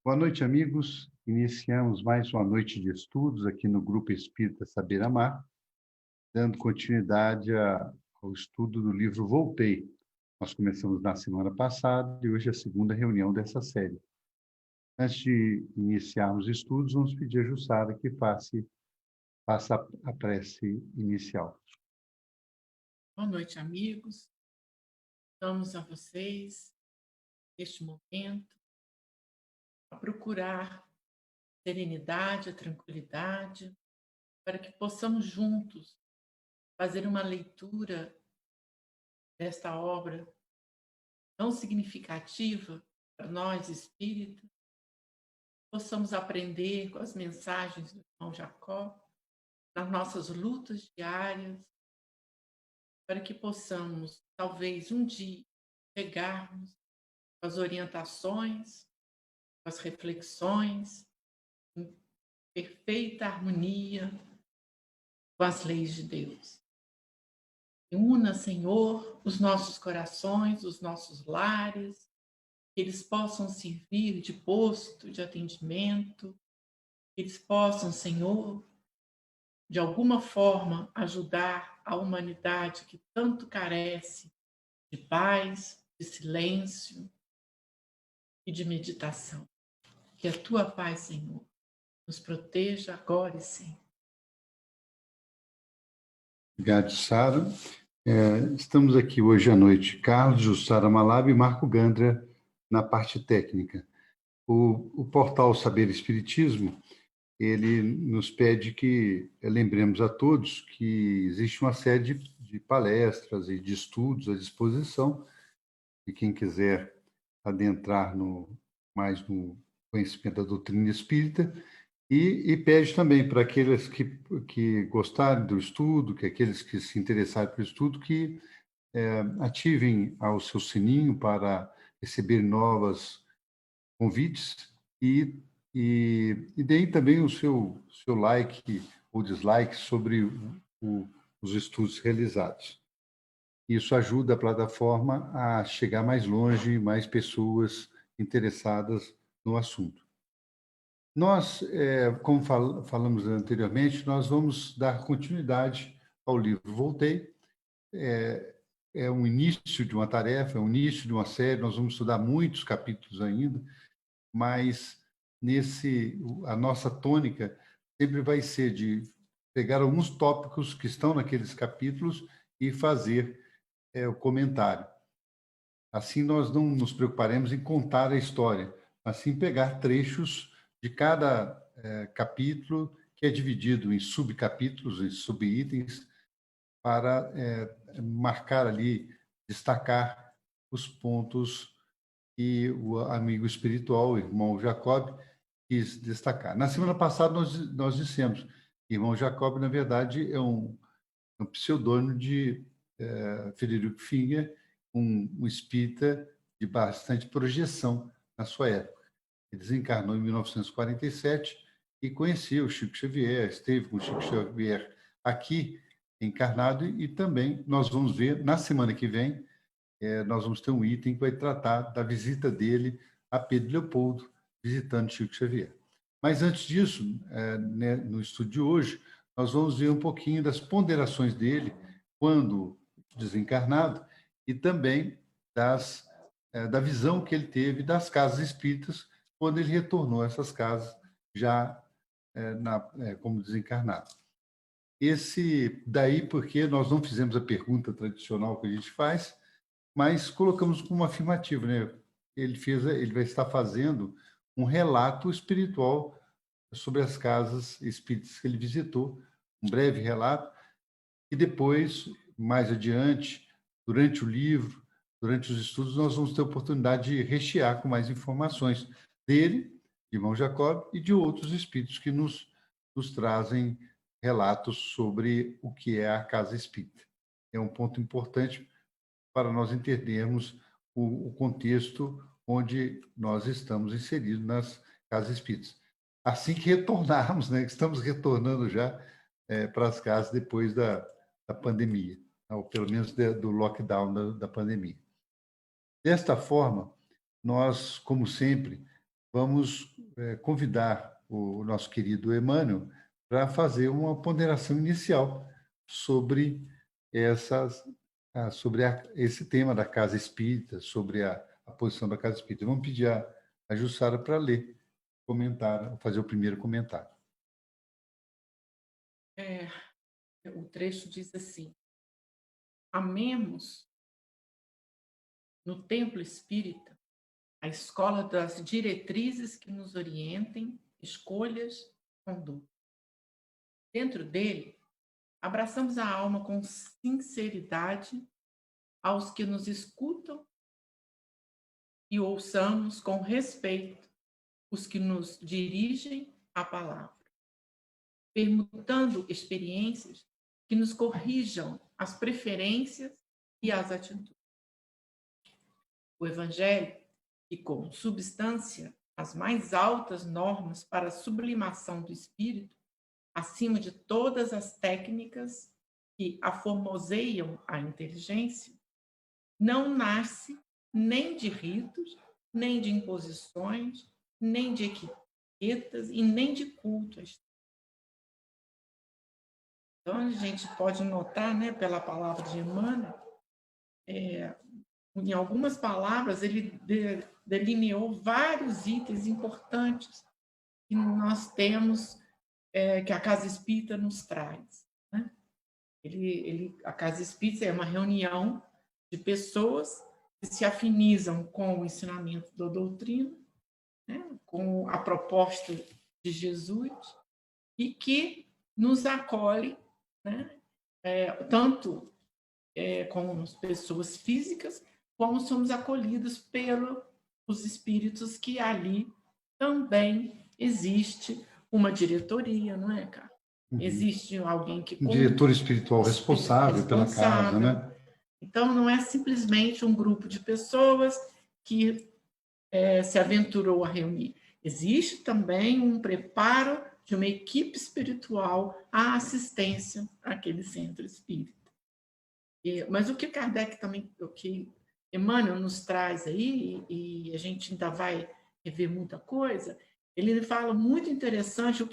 Boa noite, amigos. Iniciamos mais uma noite de estudos aqui no Grupo Espírita Saber Amar, dando continuidade ao estudo do livro Voltei. Nós começamos na semana passada e hoje é a segunda reunião dessa série. Antes de iniciarmos os estudos, vamos pedir a Jussara que faça a prece inicial. Boa noite, amigos. Damos a vocês, neste momento, a procurar serenidade, a tranquilidade, para que possamos juntos fazer uma leitura desta obra tão significativa para nós espíritas, possamos aprender com as mensagens do irmão Jacó, nas nossas lutas diárias, para que possamos, talvez um dia, chegarmos com as orientações, com as reflexões, em perfeita harmonia com as leis de Deus. Una, Senhor, os nossos corações, os nossos lares, que eles possam servir de posto de atendimento, que eles possam, Senhor, de alguma forma ajudar a humanidade que tanto carece de paz, de silêncio e de meditação. Que a tua paz, Senhor, nos proteja agora e sempre. Obrigado, Sara. Estamos aqui hoje à noite, Carlos, Jussara Malab e Marco Gandra na parte técnica. O portal Saber Espiritismo, ele nos pede que lembremos a todos que existe uma série de palestras e de estudos à disposição de quem quiser adentrar mais no conhecimento da doutrina espírita e pede também para aqueles que gostarem do estudo, que aqueles que se interessarem pelo estudo, que ativem o seu sininho para receber novos convites e deem também o seu like ou dislike sobre os estudos realizados. Isso ajuda a plataforma a chegar mais longe, mais pessoas interessadas no assunto. Nós, como falamos anteriormente, nós vamos dar continuidade ao livro Voltei. É um início de uma tarefa, é um início de uma série, nós vamos estudar muitos capítulos ainda, mas a nossa tônica sempre vai ser de pegar alguns tópicos que estão naqueles capítulos e fazer o comentário. Assim, nós não nos preocuparemos em contar a história, mas sim pegar trechos de cada capítulo, que é dividido em subcapítulos, em subitens, para marcar ali, destacar os pontos que o amigo espiritual, o irmão Jacob, quis destacar. Na semana passada, nós dissemos que irmão Jacob, na verdade, é um pseudônimo de Frederico Finger, um espírita de bastante projeção na sua época. Ele desencarnou em 1947 e conheceu o Chico Xavier, esteve com o Chico Xavier aqui encarnado e também nós vamos ver, na semana que vem, nós vamos ter um item que vai tratar da visita dele a Pedro Leopoldo, visitando Chico Xavier. Mas antes disso, no estudo de hoje, nós vamos ver um pouquinho das ponderações dele quando desencarnado e também da visão que ele teve das casas espíritas quando ele retornou a essas casas já como desencarnado. Daí porque nós não fizemos a pergunta tradicional que a gente faz, mas colocamos como afirmativo, né? Ele vai estar fazendo um relato espiritual sobre as casas espíritas que ele visitou, um breve relato, e depois, mais adiante, durante o livro, durante os estudos, nós vamos ter a oportunidade de rechear com mais informações dele, de irmão Jacob, e de outros espíritos que nos trazem relatos sobre o que é a casa espírita. É um ponto importante para nós entendermos o contexto onde nós estamos inseridos nas casas espíritas. Assim que retornarmos, né, estamos retornando já para as casas depois da pandemia, ou pelo menos do lockdown da pandemia. Desta forma, nós, como sempre, vamos convidar o nosso querido Emmanuel para fazer uma ponderação inicial sobre esse tema da casa espírita, sobre a posição da casa espírita. Vamos pedir a Jussara para ler, fazer o primeiro comentário. O trecho diz assim: amemos no templo espírita a escola das diretrizes que nos orientem, escolhas, conduta. Dentro dele, abraçamos a alma com sinceridade aos que nos escutam e ouçamos com respeito os que nos dirigem a palavra, permutando experiências que nos corrijam as preferências e as atitudes. O Evangelho, que com substância as mais altas normas para a sublimação do espírito, acima de todas as técnicas que aformoseiam a inteligência, não nasce nem de ritos, nem de imposições, nem de etiquetas e nem de cultos. Então, a gente pode notar, né, pela palavra de Emmanuel, em algumas palavras, ele delineou vários itens importantes que nós temos, que a Casa Espírita nos traz. Né? A Casa Espírita é uma reunião de pessoas que se afinizam com o ensinamento da doutrina, né? Com a proposta de Jesus, e que nos acolhe, né? Tanto como pessoas físicas, como somos acolhidos pelos espíritos que ali também existe uma diretoria, não é, cara? Uhum. Existe alguém que... Um diretor espiritual responsável pela casa, né? Então, não é simplesmente um grupo de pessoas que se aventurou a reunir. Existe também um preparo de uma equipe espiritual à assistência àquele centro espírita. Mas o que Kardec também, o que Emmanuel nos traz aí, e a gente ainda vai rever muita coisa, ele fala muito interessante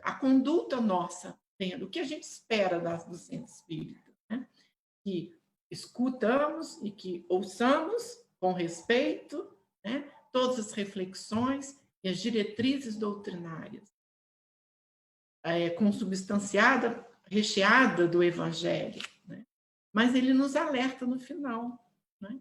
a conduta nossa, o que a gente espera do centro espírita, né? Que escutamos e que ouçamos com respeito, né, todas as reflexões e as diretrizes doutrinárias, consubstanciada, recheada do Evangelho, né? Mas ele nos alerta no final, né,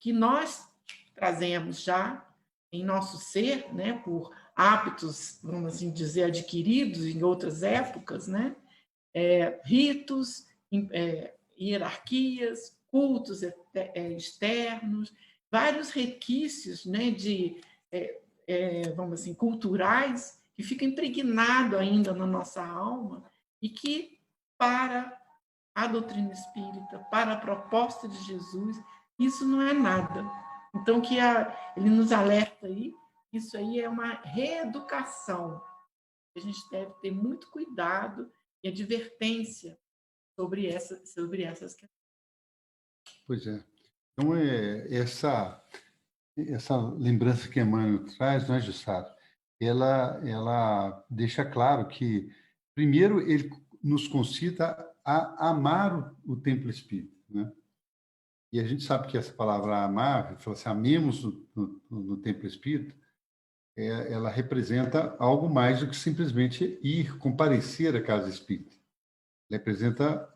que nós trazemos já em nosso ser, né, por hábitos, vamos assim dizer, adquiridos em outras épocas, né, ritos, hierarquias, cultos externos, vários requisitos, né, vamos assim, culturais, que ficam impregnados ainda na nossa alma e que, para a doutrina espírita, para a proposta de Jesus, isso não é nada. Então, ele nos alerta aí, isso aí é uma reeducação. A gente deve ter muito cuidado e advertência sobre essas questões. Pois é. Então, essa lembrança que Emmanuel traz, não é, Jussara? Ela deixa claro que, primeiro, ele nos concita a amar o templo espírita, né? E a gente sabe que essa palavra amar, fala assim, amemos no templo espírita, ela representa algo mais do que simplesmente ir, comparecer à casa espírita. Ela representa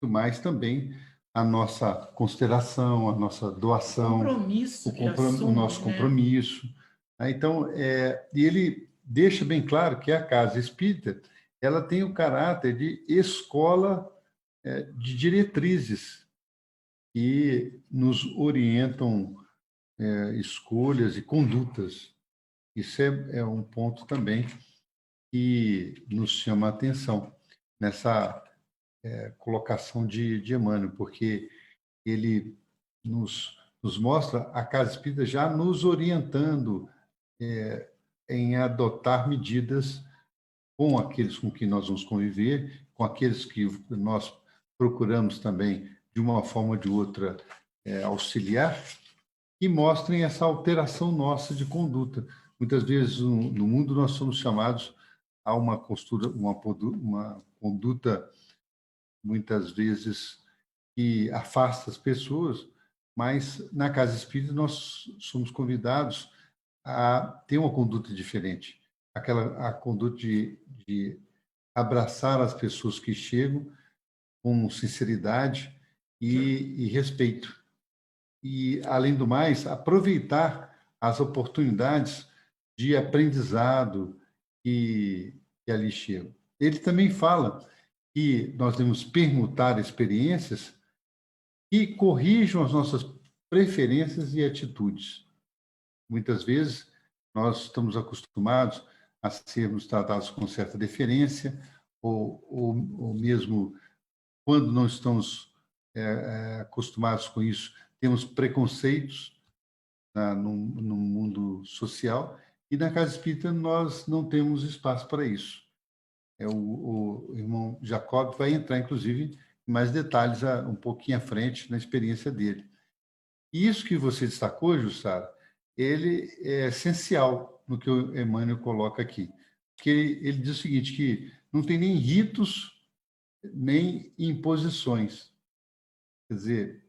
muito mais também a nossa consideração, a nossa doação, o nosso compromisso. Né? Então, e ele deixa bem claro que a casa espírita ela tem o caráter de escola de diretrizes que nos orientam escolhas e condutas. Isso é um ponto também que nos chama a atenção nessa colocação de Emmanuel, porque ele nos mostra a casa espírita já nos orientando em adotar medidas com aqueles com que nós vamos conviver, com aqueles que nós procuramos também, de uma forma ou de outra, auxiliar, que mostrem essa alteração nossa de conduta. Muitas vezes, no mundo, nós somos chamados a uma postura, uma conduta, muitas vezes, que afasta as pessoas, mas na casa espírita nós somos convidados a ter uma conduta diferente, a conduta de abraçar as pessoas que chegam com sinceridade e respeito. E, além do mais, aproveitar as oportunidades de aprendizado que ali chegam. Ele também fala que nós devemos permutar experiências que corrijam as nossas preferências e atitudes. Muitas vezes, nós estamos acostumados a sermos tratados com certa deferência, ou mesmo quando não estamos acostumados com isso, temos preconceitos no mundo social, e na casa espírita nós não temos espaço para isso. O irmão Jacob vai entrar, inclusive, em mais detalhes um pouquinho à frente na experiência dele. E isso que você destacou, Jussara, ele é essencial no que o Emmanuel coloca aqui. Porque ele diz o seguinte, que não tem nem ritos, nem imposições. Quer dizer,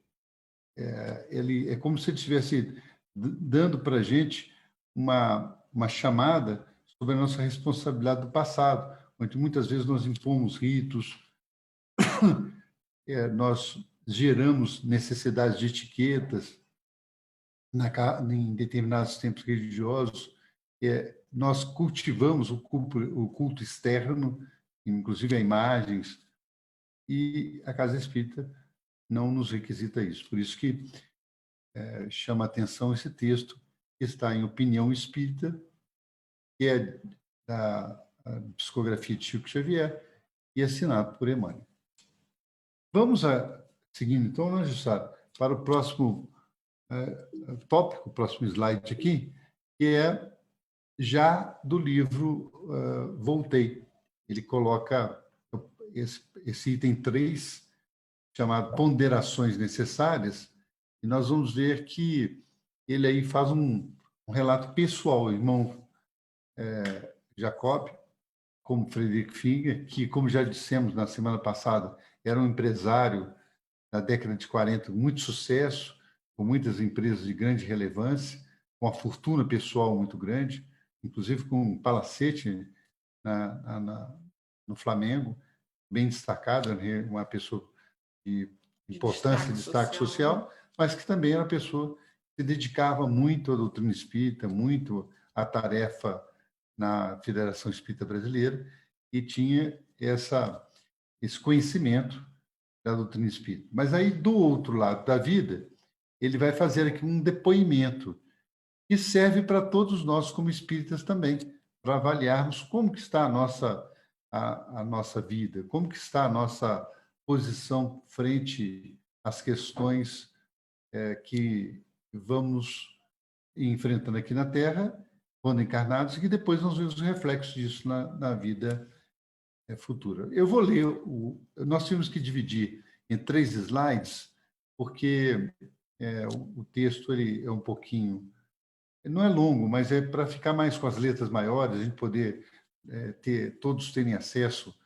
ele é como se ele estivesse dando para a gente uma chamada sobre a nossa responsabilidade do passado, onde muitas vezes nós impomos ritos, nós geramos necessidades de etiquetas em determinados tempos religiosos, nós cultivamos o culto externo, inclusive a imagens, e a casa espírita não nos requisita isso. Por isso que chama atenção esse texto, que está em Opinião Espírita, que é da psicografia de Chico Xavier e assinado por Emmanuel. Vamos seguindo, então, né, Jussara, para o próximo tópico, o próximo slide aqui, que é já do livro Voltei. Ele coloca esse item 3, chamado Ponderações Necessárias, e nós vamos ver que ele aí faz um relato pessoal, o irmão Jacob, como Friedrich Finger, que, como já dissemos na semana passada, era um empresário da década de 40, muito sucesso, com muitas empresas de grande relevância, com uma fortuna pessoal muito grande, inclusive com um palacete no Flamengo, bem destacado, né? Uma pessoa de importância, destaque social, mas que também era uma pessoa que se dedicava muito à doutrina espírita, muito à tarefa na Federação Espírita Brasileira, e tinha esse conhecimento da doutrina espírita. Mas aí, do outro lado da vida, ele vai fazer aqui um depoimento que serve para todos nós como espíritas também, para avaliarmos como que está a nossa vida, como que está a nossa posição frente às questões que vamos enfrentando aqui na Terra, quando encarnados, e que depois nós vemos os reflexos disso na vida futura. Eu vou ler, nós temos que dividir em 3 slides, porque o texto ele é um pouquinho, não é longo, mas é para ficar mais com as letras maiores, a gente poder todos terem acesso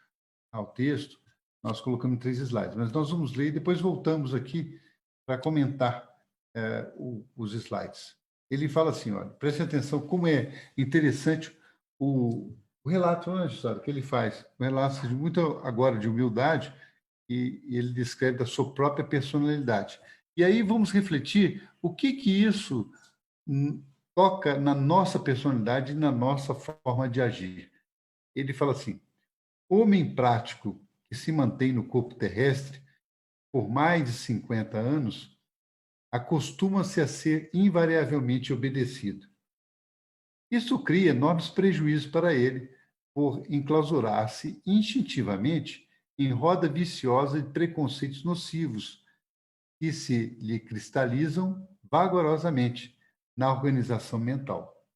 ao texto, nós colocamos 3 slides. Mas nós vamos ler e depois voltamos aqui para comentar os slides. Ele fala assim, olha, preste atenção como é interessante o relato, né, Gustavo, que ele faz. Um relato de muito agora de humildade, e ele descreve da sua própria personalidade. E aí vamos refletir o que isso toca na nossa personalidade e na nossa forma de agir. Ele fala assim: homem prático que se mantém no corpo terrestre por mais de 50 anos acostuma-se a ser invariavelmente obedecido. Isso cria enormes prejuízos para ele, por enclausurar-se instintivamente em roda viciosa de preconceitos nocivos que se lhe cristalizam vagarosamente na organização mental.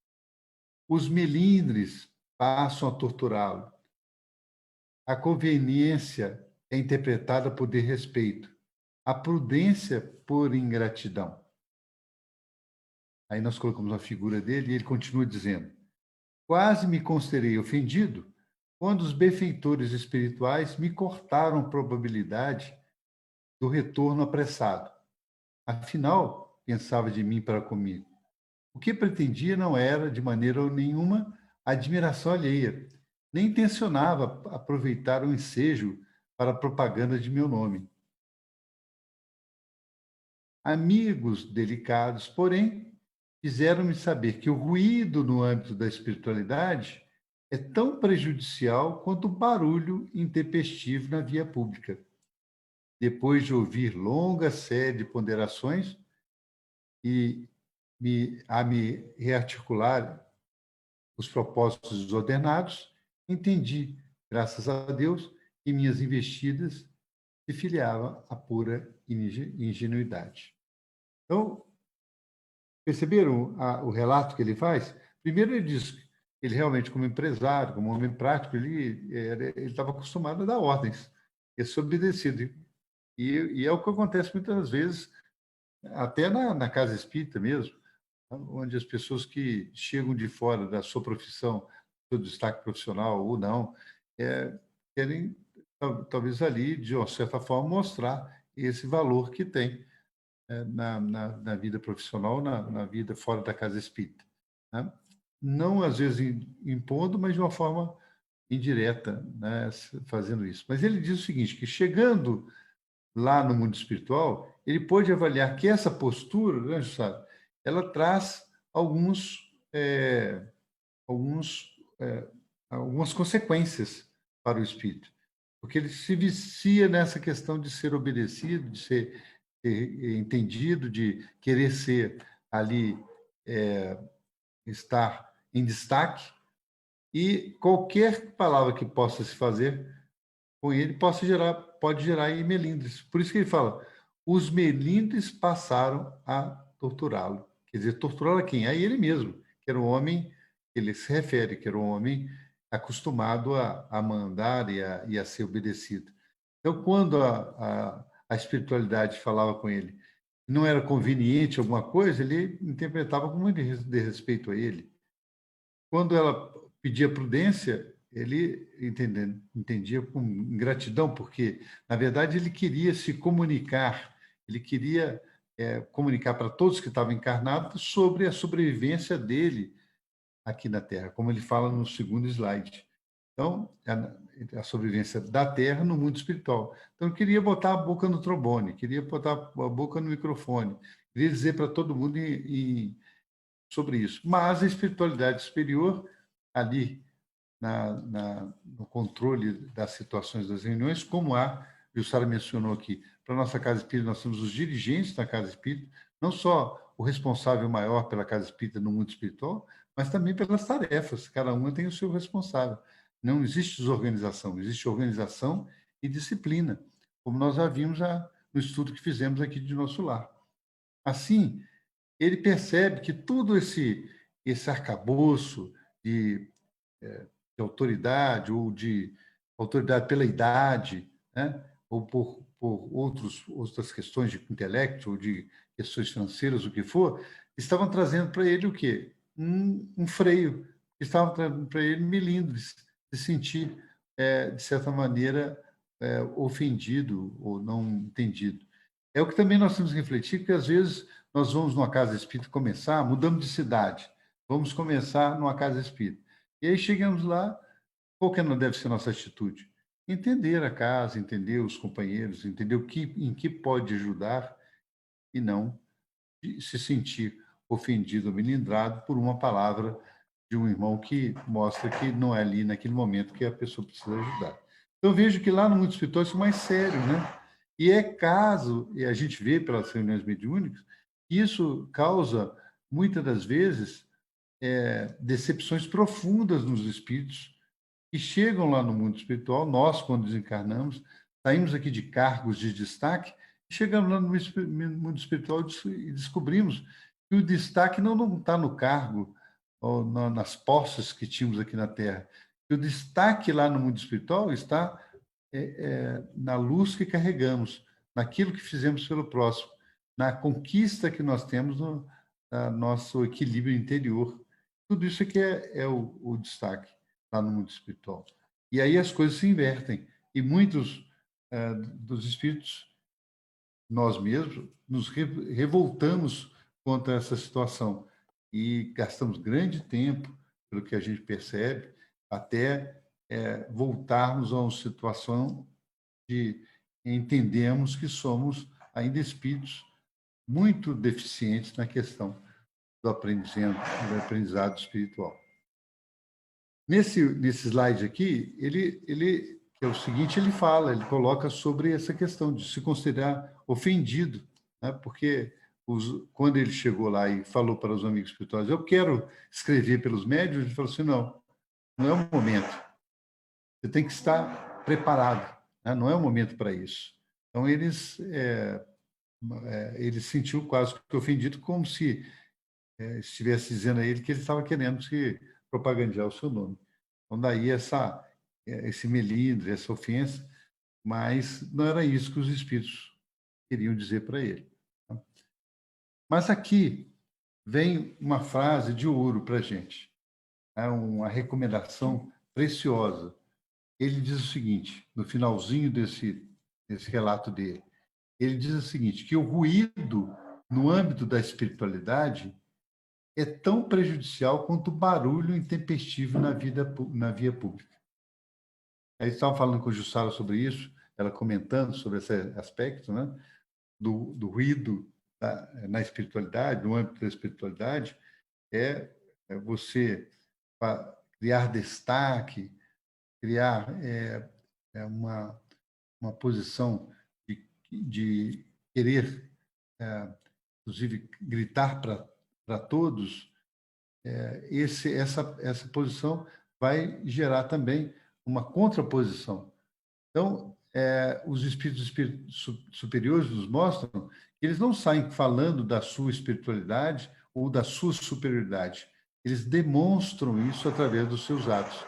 Os melindres passam a torturá-lo. A conveniência é interpretada por desrespeito, a prudência por ingratidão. Aí nós colocamos a figura dele e ele continua dizendo: quase me considerei ofendido quando os benfeitores espirituais me cortaram a probabilidade do retorno apressado. Afinal, pensava de mim para comigo, o que pretendia não era, de maneira nenhuma, admiração alheia, nem intencionava aproveitar o ensejo para a propaganda de meu nome. Amigos delicados, porém, fizeram-me saber que o ruído no âmbito da espiritualidade é tão prejudicial quanto o barulho intempestivo na via pública. Depois de ouvir longa série de ponderações e me rearticular os propósitos desordenados, entendi, graças a Deus, que minhas investidas se filiavam à pura ingenuidade. Então, perceberam o relato que ele faz? Primeiro, ele diz que ele realmente, como empresário, como homem prático, ele estava acostumado a dar ordens, a ser obedecido. E é o que acontece muitas vezes, até na casa espírita mesmo, onde as pessoas que chegam de fora da sua profissão, seu destaque profissional ou não, querem, talvez ali, de uma certa forma, mostrar esse valor que tem na vida profissional, na vida fora da casa espírita. Né? Não, às vezes, impondo, mas de uma forma indireta, né, fazendo isso. Mas ele diz o seguinte, que chegando lá no mundo espiritual, ele pôde avaliar que essa postura, né, sabe, ela traz algumas consequências para o espírito, porque ele se vicia nessa questão de ser obedecido, de ser entendido, de querer ser ali, estar em destaque, e qualquer palavra que possa se fazer com ele pode gerar aí melindres. Por isso que ele fala, os melindres passaram a torturá-lo. Quer dizer, torturá-lo a quem? A ele mesmo, que era um homem, ele se refere, que era um homem acostumado a mandar e a ser obedecido. Então, quando a espiritualidade falava com ele, não era conveniente alguma coisa, ele interpretava como de respeito a ele. Quando ela pedia prudência, ele entendia com ingratidão, porque, na verdade, ele queria se comunicar, ele queria comunicar para todos que estavam encarnados sobre a sobrevivência dele aqui na Terra, como ele fala no segundo slide. Então, a sobrevivência da Terra no mundo espiritual. Então, eu queria botar a boca no trombone, queria botar a boca no microfone, queria dizer para todo mundo sobre isso. Mas a espiritualidade superior, ali, no controle das situações das reuniões, como a Jussara mencionou aqui, para a nossa Casa Espírita, nós temos os dirigentes da Casa Espírita, não só o responsável maior pela Casa Espírita no mundo espiritual, mas também pelas tarefas, cada uma tem o seu responsável. Não existe desorganização, existe organização e disciplina, como nós já vimos no estudo que fizemos aqui de nosso lar. Assim, ele percebe que todo esse arcabouço de autoridade, ou de autoridade pela idade, né? Ou por outras questões de intelecto, ou de questões financeiras, o que for, estavam trazendo para ele o quê? Um freio, estavam trazendo para ele melindres, se sentir, de certa maneira, ofendido ou não entendido. É o que também nós temos que refletir, porque às vezes nós vamos numa casa espírita começar, mudamos de cidade, vamos começar numa casa espírita. E aí chegamos lá, qual que não deve ser a nossa atitude? Entender a casa, entender os companheiros, entender em que pode ajudar e não se sentir ofendido ou melindrado por uma palavra de um irmão que mostra que não é ali naquele momento que a pessoa precisa ajudar. Então, eu vejo que lá no mundo espiritual isso é mais sério, né? E a gente vê pelas reuniões mediúnicas, que isso causa, muitas das vezes, decepções profundas nos espíritos que chegam lá no mundo espiritual. Nós, quando desencarnamos, saímos aqui de cargos de destaque, chegamos lá no mundo espiritual e descobrimos que o destaque não está no cargo ou nas posses que tínhamos aqui na Terra. Que o destaque lá no mundo espiritual está na luz que carregamos, naquilo que fizemos pelo próximo, na conquista que nós temos nosso equilíbrio interior. Tudo isso aqui é o destaque lá no mundo espiritual. E aí as coisas se invertem. E muitos dos espíritos, nós mesmos, nos revoltamos contra essa situação. E gastamos grande tempo, pelo que a gente percebe, até voltarmos a uma situação de entendermos que somos ainda espíritos muito deficientes na questão do aprendizado espiritual. Nesse slide aqui, ele que é o seguinte, ele coloca sobre essa questão de se considerar ofendido, né? Porque quando ele chegou lá e falou para os amigos espirituais, eu quero escrever pelos médiuns, ele falou assim, não é o momento. Você tem que estar preparado, né? Não é o momento para isso. Então, ele sentiu quase que ofendido, como se estivesse dizendo a ele que ele estava querendo se propagandear o seu nome. Então, daí esse melindre, essa ofensa, mas não era isso que os espíritos queriam dizer para ele. Mas aqui vem uma frase de ouro para a gente, uma recomendação preciosa. Ele diz o seguinte, no finalzinho desse relato dele, ele diz o seguinte, que o ruído no âmbito da espiritualidade é tão prejudicial quanto o barulho intempestivo na via pública. Aí estavam falando com a Jussara sobre isso, ela comentando sobre esse aspecto, né, do ruído na espiritualidade, no âmbito da espiritualidade, é você criar destaque, criar uma posição de querer, inclusive, gritar para todos, essa posição vai gerar também uma contraposição. Então, os espíritos superiores nos mostram que eles não saem falando da sua espiritualidade ou da sua superioridade. Eles demonstram isso através dos seus atos.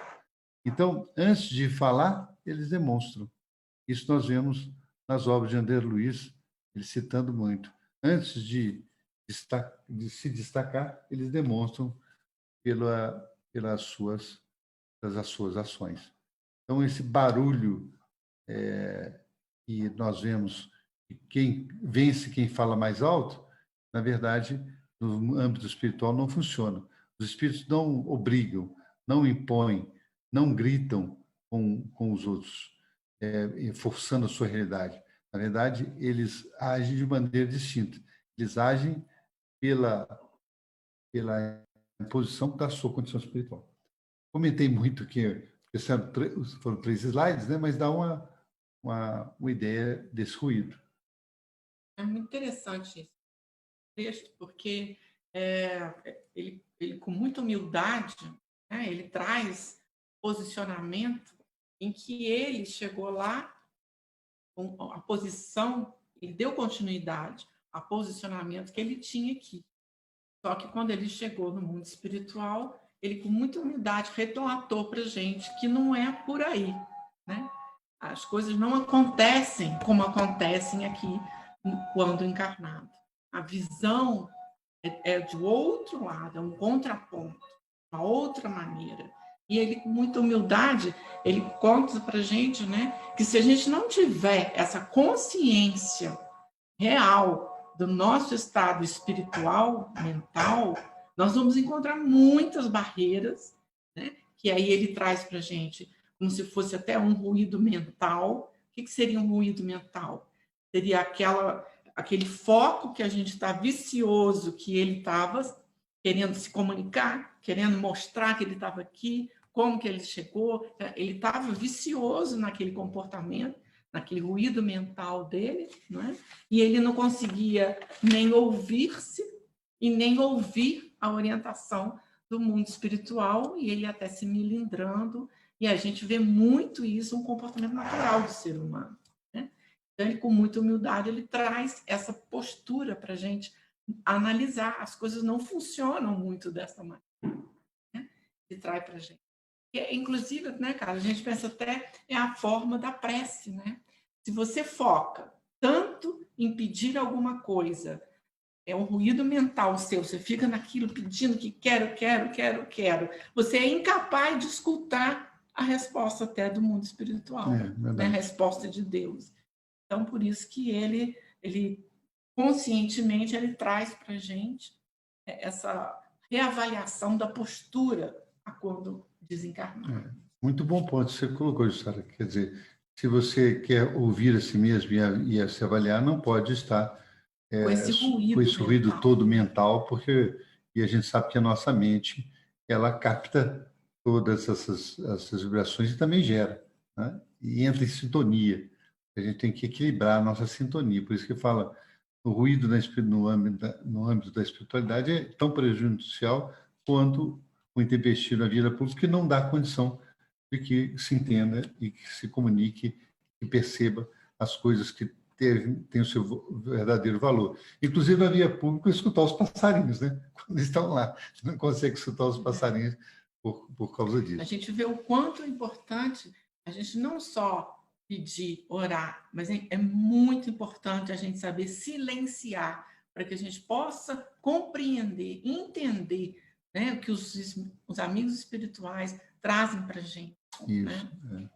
Então, antes de falar, eles demonstram. Isso nós vemos nas obras de André Luiz, ele citando muito. Antes de se destacar, eles demonstram pelas suas ações. Então, esse barulho que nós vemos, que quem vence quem fala mais alto, na verdade, no âmbito espiritual não funciona. Os espíritos não obrigam, não impõem, não gritam com os outros, forçando a sua realidade. Na verdade, eles agem de maneira distinta. Eles agem pela imposição da sua condição espiritual. Comentei muito que foram 3 slides, né? Mas dá uma ideia desse ruído. É muito interessante esse texto, porque ele, com muita humildade, né, ele traz posicionamento em que ele chegou lá com a posição, ele deu continuidade ao posicionamento que ele tinha aqui. Só que quando ele chegou no mundo espiritual, ele com muita humildade relatou para a gente que não é por aí, né? As coisas não acontecem como acontecem aqui quando encarnado. A visão é de outro lado, é um contraponto, uma outra maneira. E ele, com muita humildade, ele conta para a gente, né, que se a gente não tiver essa consciência real do nosso estado espiritual, mental, nós vamos encontrar muitas barreiras, né, que aí ele traz para a gente como se fosse até um ruído mental. O que seria um ruído mental? Seria aquele foco que a gente está vicioso, que ele estava querendo se comunicar, querendo mostrar que ele estava aqui, como que ele chegou. Ele estava vicioso naquele comportamento, naquele ruído mental dele, não é? E ele não conseguia nem ouvir-se e nem ouvir a orientação do mundo espiritual, e ele até se melindrando, e a gente vê muito isso, um comportamento natural do ser humano, né? Então, ele, com muita humildade, ele traz essa postura para a gente analisar. As coisas não funcionam muito dessa maneira, né? Ele traz para a gente. Inclusive, né, cara, a gente pensa até a forma da prece, né? Se você foca tanto em pedir alguma coisa É um ruído mental seu. Você fica naquilo pedindo que quero, quero, quero, quero. Você é incapaz de escutar a resposta até do mundo espiritual, né? A resposta de Deus. Então, por isso que ele conscientemente, ele traz para a gente essa reavaliação da postura a quando desencarnar. Muito bom ponto que você colocou, Jussara. Quer dizer, se você quer ouvir a si mesmo e a se avaliar, não pode estar Com esse com esse ruído ruído todo mental, porque e a gente sabe que a nossa mente ela capta todas essas vibrações e também gera, né? E entra em sintonia. A gente tem que equilibrar a nossa sintonia. Por isso que fala o ruído no âmbito da espiritualidade é tão prejudicial quanto o intempestivo na vida pública, que não dá condição de que se entenda e que se comunique e perceba as coisas que têm o seu verdadeiro valor. Inclusive, a via pública escutar os passarinhos, né? Quando estão lá, não consegue escutar os passarinhos por causa disso. A gente vê o quanto é importante a gente não só pedir, orar, mas é muito importante a gente saber silenciar para que a gente possa compreender, entender, né, o que os amigos espirituais trazem para a gente. Isso. Né?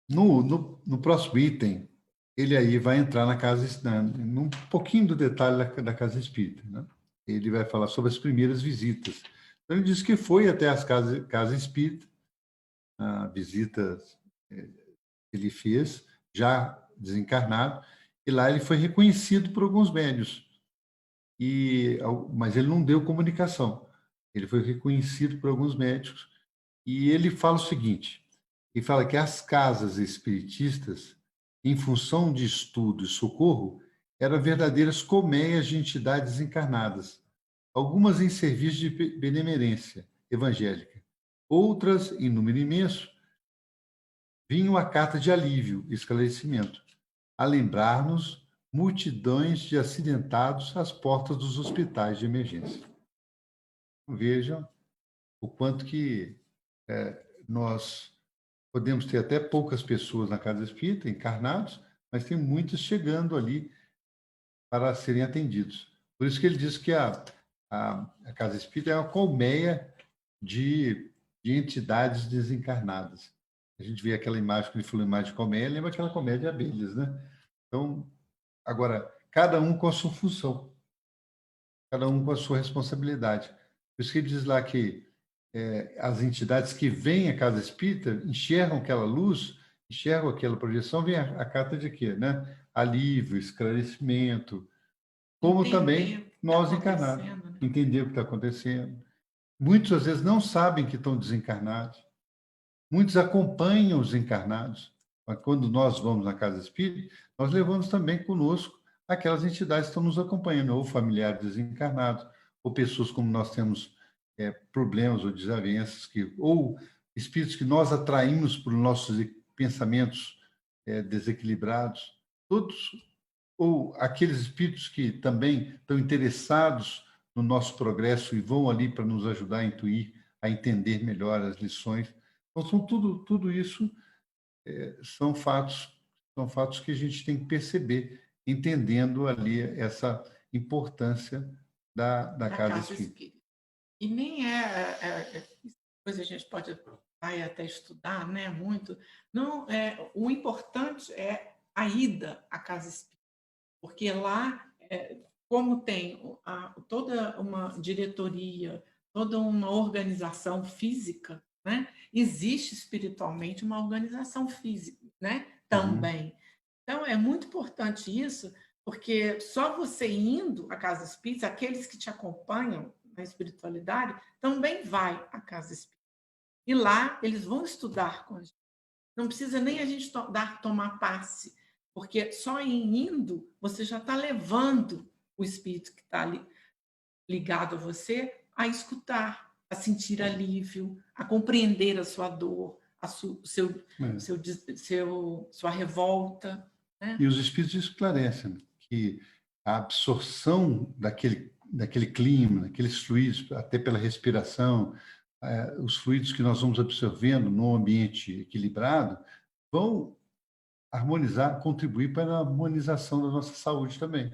No próximo item, ele aí vai entrar na casa, num pouquinho do detalhe da casa espírita, né? Ele vai falar sobre as primeiras visitas. Então, ele diz que foi até as casa espírita, a visita que ele fez, já desencarnado, e lá ele foi reconhecido por alguns médios, mas ele não deu comunicação. Ele foi reconhecido por alguns médicos, e ele fala o seguinte, ele fala que as casas espiritistas, em função de estudo e socorro, eram verdadeiras colmeias de entidades encarnadas, algumas em serviço de benemerência evangélica, outras, em número imenso, vinham a carta de alívio e esclarecimento, a lembrar-nos multidões de acidentados às portas dos hospitais de emergência. Vejam o quanto que nós podemos ter até poucas pessoas na casa espírita, encarnados, mas tem muitos chegando ali para serem atendidos. Por isso que ele diz que a casa espírita é uma colmeia de entidades desencarnadas. A gente vê aquela imagem, que ele falou, imagem de colmeia, lembra aquela colmeia de abelhas, né? Então, agora, cada um com a sua função, cada um com a sua responsabilidade. Por isso que ele diz lá que as entidades que vêm à casa espírita enxergam aquela luz, enxergam aquela projeção, vem a carta de quê? Né? Alívio, esclarecimento, como Entender também nós tá encarnados, né? entender o que está acontecendo. Muitos, às vezes, não sabem que estão desencarnados. Muitos acompanham os encarnados. Mas quando nós vamos na casa espírita, nós levamos também conosco aquelas entidades que estão nos acompanhando, ou familiares desencarnados, ou pessoas como nós temos problemas ou desavenças, ou espíritos que nós atraímos por nossos pensamentos desequilibrados, todos, ou aqueles espíritos que também estão interessados no nosso progresso e vão ali para nos ajudar a intuir, a entender melhor as lições. Então, tudo isso são fatos que a gente tem que perceber, entendendo ali essa importância da casa espírita. E nem depois a gente pode vai até estudar, né, muito. Não, o importante é a ida à casa espírita, porque lá, como tem toda uma diretoria, toda uma organização física, né, existe espiritualmente uma organização física, né, também. Então, é muito importante isso, porque só você indo à casa espírita, aqueles que te acompanham na espiritualidade, também vai à casa espírita. E lá eles vão estudar com a gente. Não precisa nem a gente tomar passe, porque só em indo você já está levando o espírito que está ali ligado a você a escutar, a sentir alívio, a compreender a sua dor, sua revolta. Né? E os espíritos esclarecem que a absorção daquele clima, daqueles fluidos, até pela respiração, os fluidos que nós vamos absorvendo num ambiente equilibrado, vão harmonizar, contribuir para a harmonização da nossa saúde também.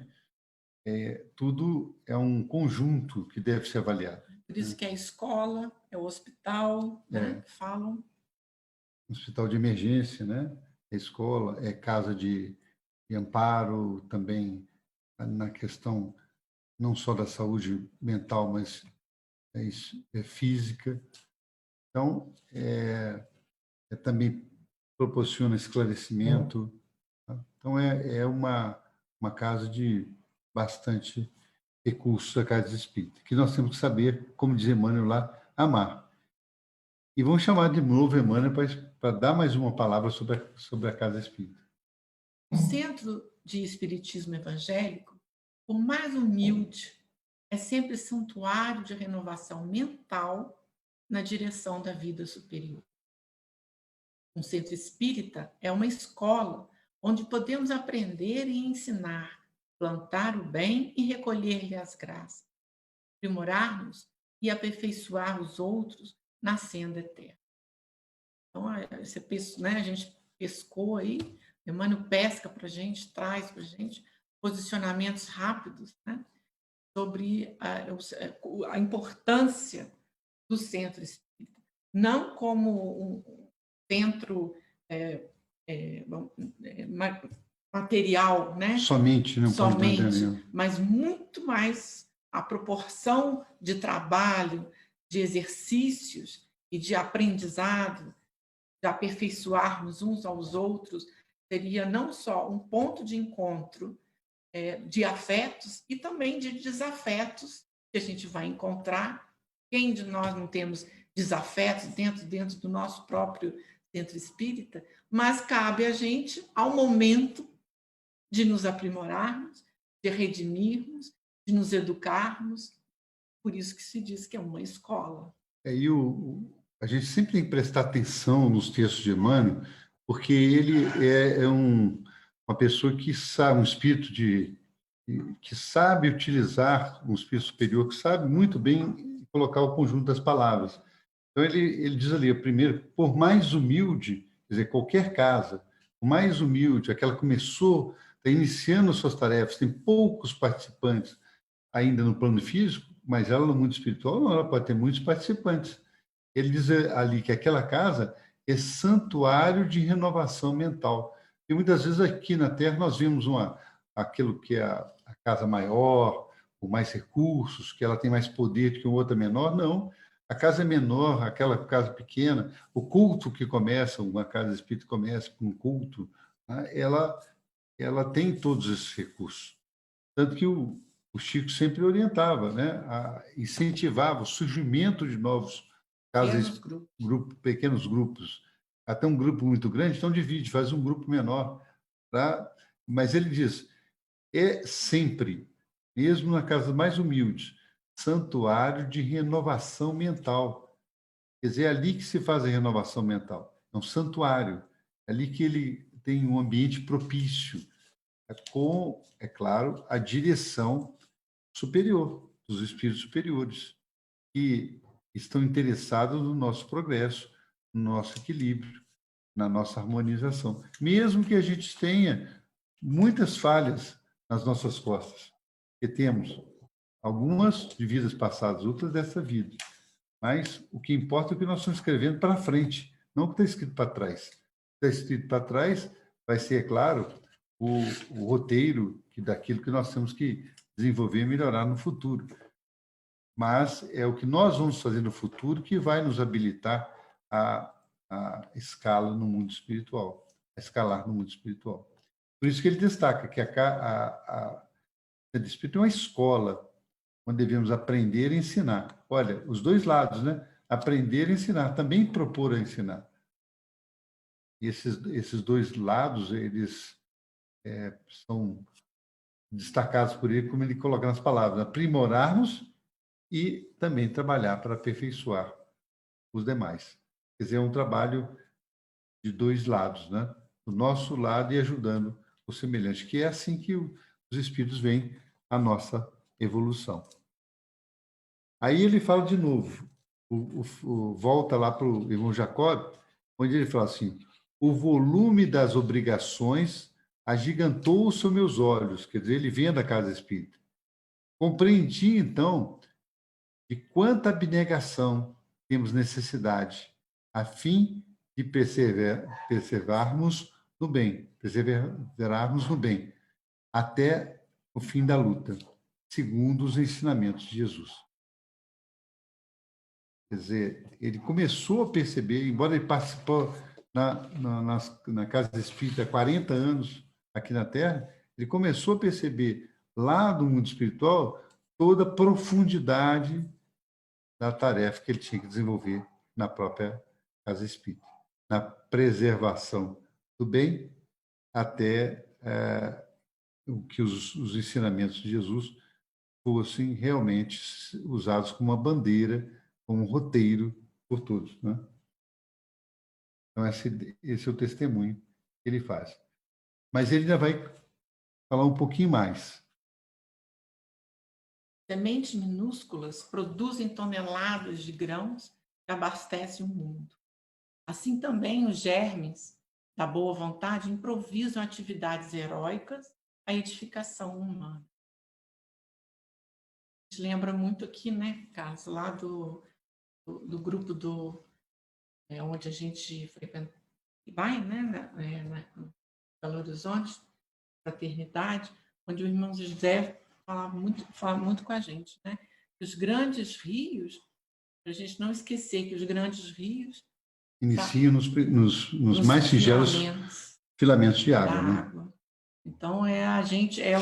tudo é um conjunto que deve ser avaliado. Por isso que é a escola, é o hospital, né? Que falam. Hospital de emergência, né? É escola, é casa de amparo, também na questão não só da saúde mental, mas física. Então, também proporciona esclarecimento. Tá? Então, é uma casa de bastante recursos, a casa espírita, que nós temos que saber, como diz Emmanuel lá, amar. E vamos chamar de novo Emmanuel para dar mais uma palavra sobre a casa espírita. O centro de espiritismo evangélico, por mais humilde, é sempre santuário de renovação mental na direção da vida superior. Um centro espírita é uma escola onde podemos aprender e ensinar, plantar o bem e recolher-lhe as graças, aprimorar-nos e aperfeiçoar os outros na senda eterna. Então, né, a gente pescou aí, Emmanuel pesca para a gente, traz para a gente posicionamentos rápidos, né, sobre a importância do centro espírita. Não como um centro material, né? Somente, não somente, mas muito mais a proporção de trabalho, de exercícios e de aprendizado, de aperfeiçoarmos uns aos outros, seria não só um ponto de encontro de afetos e também de desafetos que a gente vai encontrar. Quem de nós não temos desafetos dentro do nosso próprio centro espírita? Mas cabe a gente, ao momento, de nos aprimorarmos, de redimirmos, de nos educarmos. Por isso que se diz que é uma escola. E a gente sempre tem que prestar atenção nos textos de Emmanuel, porque ele é uma pessoa que sabe, um espírito que sabe utilizar um espírito superior, que sabe muito bem colocar o conjunto das palavras. Então, ele diz ali, primeiro, por mais humilde, quer dizer, qualquer casa, por mais humilde, aquela que começou, está iniciando suas tarefas, tem poucos participantes ainda no plano físico, mas ela no mundo espiritual, não, ela pode ter muitos participantes. Ele diz ali que aquela casa é santuário de renovação mental. E muitas vezes aqui na Terra nós vimos aquilo que é a casa maior, com mais recursos, que ela tem mais poder que uma outra menor. Não, a casa é menor, aquela casa pequena, o culto que começa, uma casa espírita começa com um culto, né, ela tem todos esses recursos. Tanto que o Chico sempre orientava, né, incentivava o surgimento de novos casas, pequenos grupos. Até um grupo muito grande, então divide, faz um grupo menor. Tá? Mas ele diz, é sempre, mesmo na casa mais humilde, santuário de renovação mental. Quer dizer, é ali que se faz a renovação mental. É um santuário. É ali que ele tem um ambiente propício, com, é claro, a direção superior, dos espíritos superiores, que estão interessados no nosso progresso, no nosso equilíbrio, na nossa harmonização. Mesmo que a gente tenha muitas falhas nas nossas costas, que temos algumas de vidas passadas, outras dessa vida. Mas o que importa é o que nós estamos escrevendo para frente, não o que está escrito para trás. O que está escrito para trás vai ser, é claro, o roteiro daquilo que nós temos que desenvolver e melhorar no futuro. Mas é o que nós vamos fazer no futuro que vai nos habilitar a escala no mundo espiritual, a escalar no mundo espiritual. Por isso que ele destaca que a espírito é uma escola onde devemos aprender e ensinar. Olha, os dois lados, né? Aprender e ensinar, também propor a ensinar. E esses dois lados, eles são destacados por ele, como ele coloca nas palavras, aprimorarmos e também trabalhar para aperfeiçoar os demais. Quer dizer, é um trabalho de dois lados, né? Do nosso lado e ajudando o semelhante, que é assim que os espíritos veem a nossa evolução. Aí ele fala de novo, volta lá para o irmão Jacob, onde ele fala assim, o volume das obrigações agigantou-se aos meus olhos, quer dizer, ele vem da casa espírita, Compreendi, então, de quanta abnegação temos necessidade, a fim de perseverarmos no bem, até o fim da luta, segundo os ensinamentos de Jesus. Quer dizer, ele começou a perceber, embora ele participou na Casa Espírita há 40 anos aqui na Terra, ele começou a perceber lá do mundo espiritual toda a profundidade da tarefa que ele tinha que desenvolver na própria Casa Espírita, na preservação do bem até o que os ensinamentos de Jesus fossem realmente usados como uma bandeira, como um roteiro por todos, né? Então, esse é o testemunho que ele faz. Mas ele ainda vai falar um pouquinho mais. Sementes minúsculas produzem toneladas de grãos que abastecem o mundo. Assim também os germes da boa vontade improvisam atividades heróicas à edificação humana. A gente lembra muito aqui, né, Carlos, lá do grupo onde a gente frequenta, vai, né, no Belo Horizonte, fraternidade, onde o irmão José fala muito com a gente, né? Que os grandes rios, para a gente não esquecer que os grandes rios iniciam nos mais singelos filamentos de água, né? Então é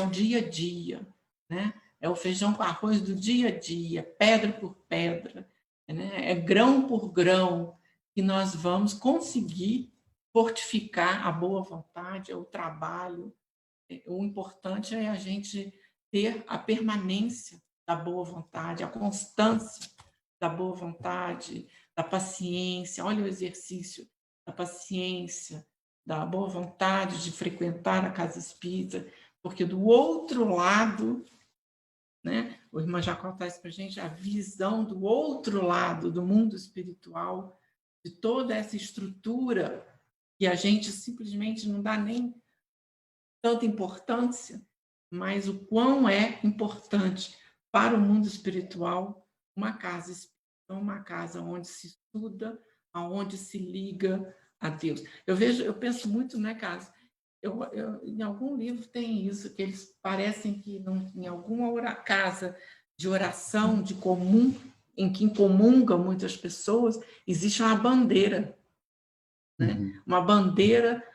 o dia a dia, né? É o feijão com arroz do dia a dia, pedra por pedra, né? É grão por grão que nós vamos conseguir fortificar a boa vontade, o trabalho. O importante é a gente ter a permanência da boa vontade, a constância da boa vontade, da paciência. Olha o exercício da paciência, da boa vontade de frequentar a casa espírita, porque do outro lado, né, o irmão Jacó traz para a gente a visão do outro lado do mundo espiritual, de toda essa estrutura que a gente simplesmente não dá nem tanta importância, mas o quão é importante para o mundo espiritual uma casa espírita, uma casa onde se estuda, aonde se liga a Deus. Eu penso muito, né, Carlos? Em algum livro tem isso, que eles parecem que em alguma casa de oração, de comum, em que incomungam muitas pessoas, existe uma bandeira, né? Uma bandeira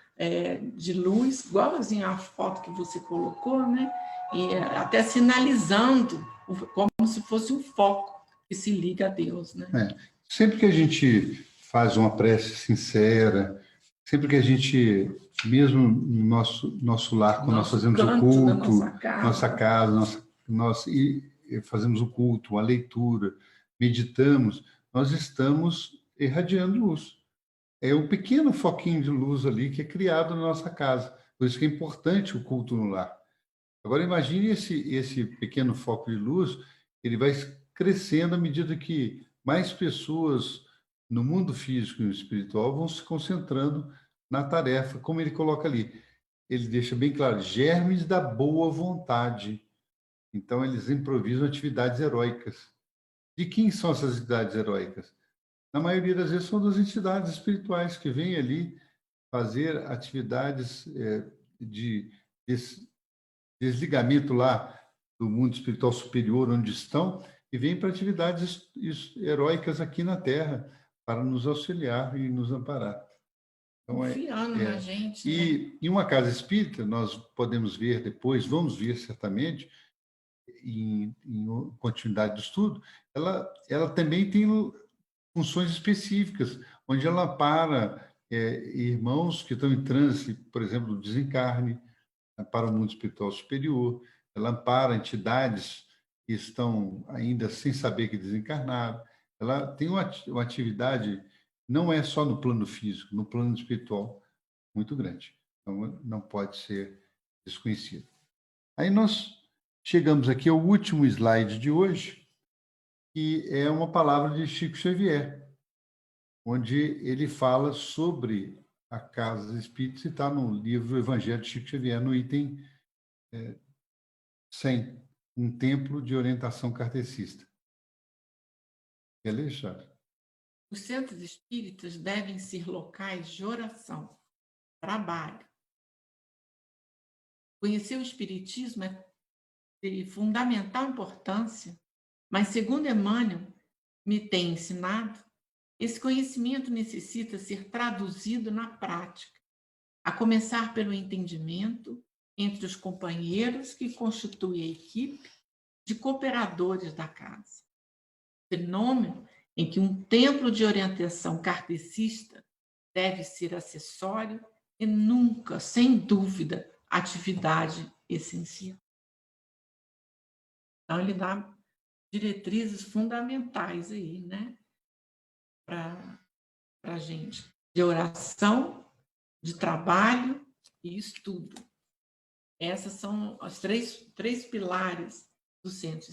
de luz, igualzinho à foto que você colocou, né? E até sinalizando como se fosse um foco que se liga a Deus, né? Sempre que a gente faz uma prece sincera, sempre que a gente, mesmo no nosso lar, quando nós fazemos o culto, nossa casa, e fazemos o culto, a leitura, meditamos, nós estamos irradiando luz. É um pequeno foquinho de luz ali que é criado na nossa casa. Por isso que é importante o culto no lar. Agora, imagine esse pequeno foco de luz, ele vai crescendo à medida que mais pessoas no mundo físico e espiritual vão se concentrando na tarefa, como ele coloca ali. Ele deixa bem claro, germes da boa vontade. Então, eles improvisam atividades heróicas. De quem são essas atividades heróicas? Na maioria das vezes são das entidades espirituais que vêm ali fazer atividades de desligamento lá do mundo espiritual superior onde estão e vêm para atividades heróicas aqui na Terra para nos auxiliar e nos amparar. Então, confiando na gente. E em uma casa espírita, nós podemos ver depois, vamos ver certamente, em continuidade do estudo, ela também tem funções específicas, onde ela ampara irmãos que estão em trânsito, por exemplo, do desencarne, para o mundo espiritual superior, ela ampara entidades que estão ainda sem saber que desencarnaram. Ela tem uma atividade, não é só no plano físico, no plano espiritual, muito grande. Então, não pode ser desconhecido. Aí nós chegamos aqui ao último slide de hoje, que é uma palavra de Chico Xavier, onde ele fala sobre a casa espírita, está no livro Evangelho de Chico Xavier, no item 100. um templo de orientação kardecista. Quer ler, Charles? Os centros espíritas devem ser locais de oração, trabalho. Conhecer o espiritismo é de fundamental importância, mas, segundo Emmanuel me tem ensinado, esse conhecimento necessita ser traduzido na prática, a começar pelo entendimento entre os companheiros que constituem a equipe de cooperadores da casa. Fenômeno em que um templo de orientação kardecista deve ser acessório e nunca, sem dúvida, atividade essencial. Então, ele dá diretrizes fundamentais aí, né, para a gente, de oração, de trabalho e estudo. Essas são os três pilares do centro.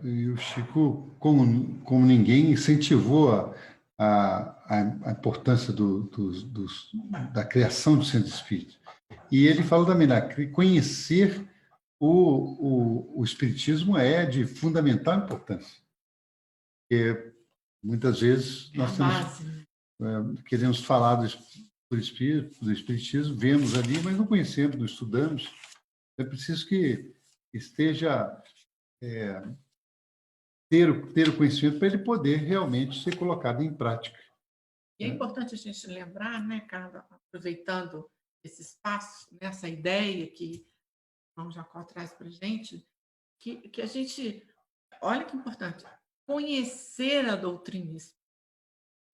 E o Chico, como ninguém, incentivou a importância da criação do centro espírita. E ele fala também, que conhecer o espiritismo é de fundamental importância. Porque muitas vezes nós queremos falar do espiritismo, vemos ali, mas não conhecemos, não estudamos. É preciso que esteja ter o conhecimento para ele poder realmente ser colocado em prática. E é importante a gente lembrar, né, Carla, aproveitando esse espaço, essa ideia que o João Jacó traz para a gente, que a gente, olha que importante, conhecer a doutrina espírita.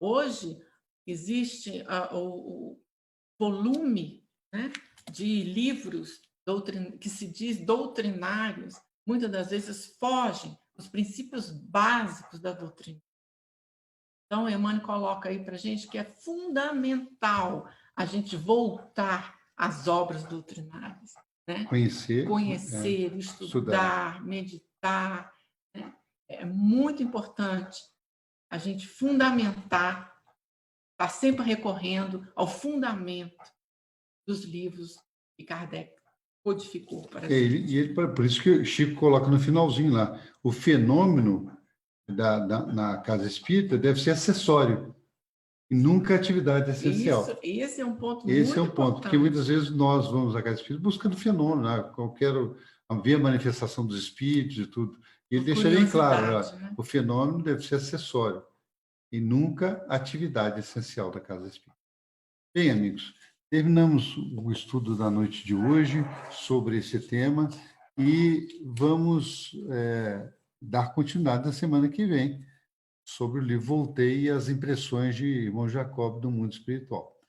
Hoje existe o volume, né, de livros que se diz doutrinários, muitas das vezes fogem os princípios básicos da doutrina. Então, Emmanuel coloca aí para a gente que é fundamental a gente voltar às obras doutrinárias, né? Conhecer, estudar, meditar. Né? É muito importante a gente fundamentar, estar sempre recorrendo ao fundamento dos livros que Kardec codificou para a gente. Por isso que o Chico coloca no finalzinho lá, o fenômeno na casa espírita deve ser acessório e nunca atividade essencial. Esse é um ponto muito importante. Esse é um ponto, porque muitas vezes nós vamos à casa espírita buscando fenômeno, né? Eu quero ver a manifestação dos espíritos e tudo. E ele deixa bem claro, né? O fenômeno deve ser acessório e nunca atividade essencial da casa espírita. Bem, amigos, terminamos o estudo da noite de hoje sobre esse tema e vamos dar continuidade na semana que vem sobre o livro Voltei e as impressões de irmão Jacob do mundo espiritual.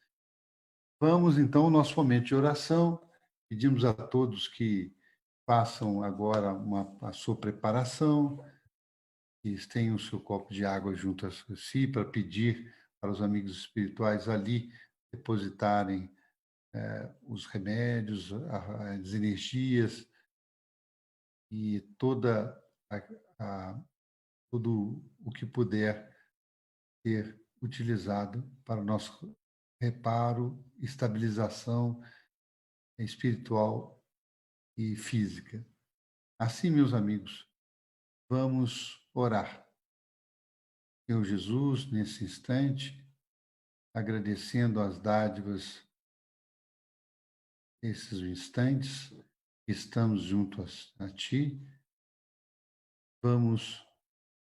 Vamos, então, ao nosso momento de oração. Pedimos a todos que façam agora a sua preparação, que tenham o seu copo de água junto a si, para pedir para os amigos espirituais ali depositarem os remédios, as energias e tudo o que puder ser utilizado para o nosso reparo, estabilização espiritual e física. Assim, meus amigos, vamos orar. Senhor Jesus, nesse instante, agradecendo as dádivas desses instantes, estamos junto a Ti, vamos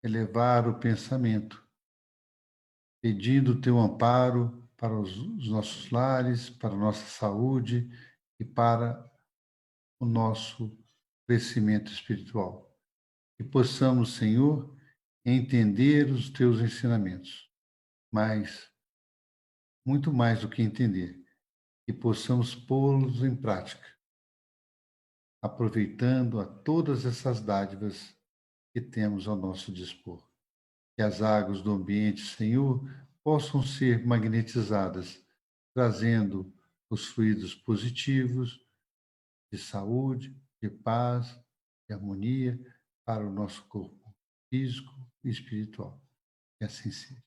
elevar o pensamento, pedindo o Teu amparo para os nossos lares, para a nossa saúde e para o nosso crescimento espiritual. Que possamos, Senhor, entender os Teus ensinamentos, mas, muito mais do que entender, que possamos pô-los em prática, aproveitando a todas essas dádivas que temos ao nosso dispor. Que as águas do ambiente, Senhor, possam ser magnetizadas, trazendo os fluidos positivos de saúde, de paz, de harmonia para o nosso corpo físico e espiritual. Que assim seja.